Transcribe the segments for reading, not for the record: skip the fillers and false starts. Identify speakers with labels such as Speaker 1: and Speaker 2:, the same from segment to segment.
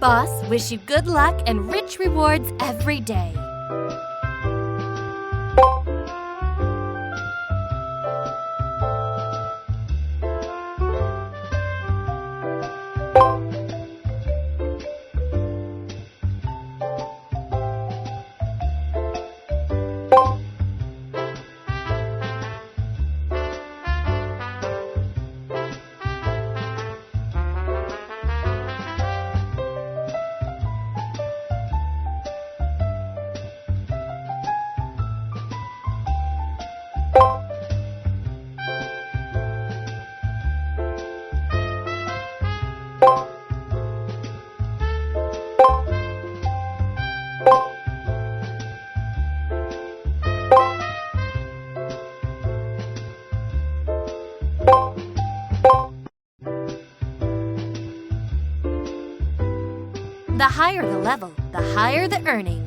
Speaker 1: Boss wish you good luck and rich rewards every day. The higher the level, the higher the earnings.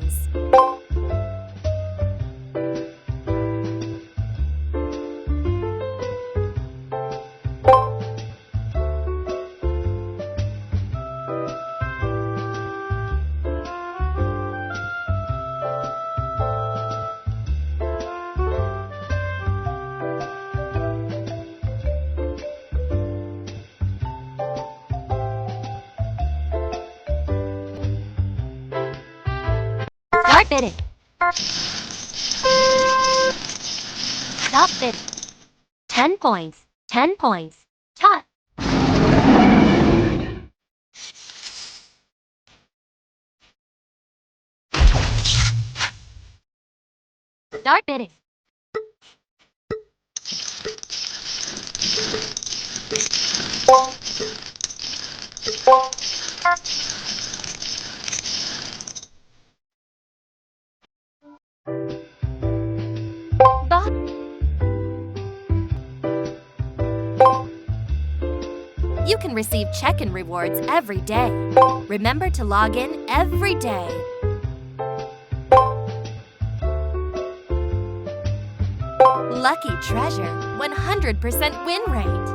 Speaker 1: Start bidding. Stop bidding. 10 points. 10 points. Tot. Start bidding. You can receive check-in rewards every day. Remember to log in every day. Lucky Treasure, 100% win rate.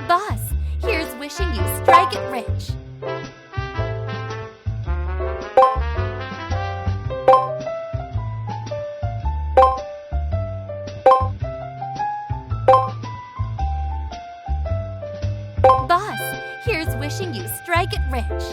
Speaker 1: Boss, here's wishing you strike it rich. Boss, here's wishing you strike it rich.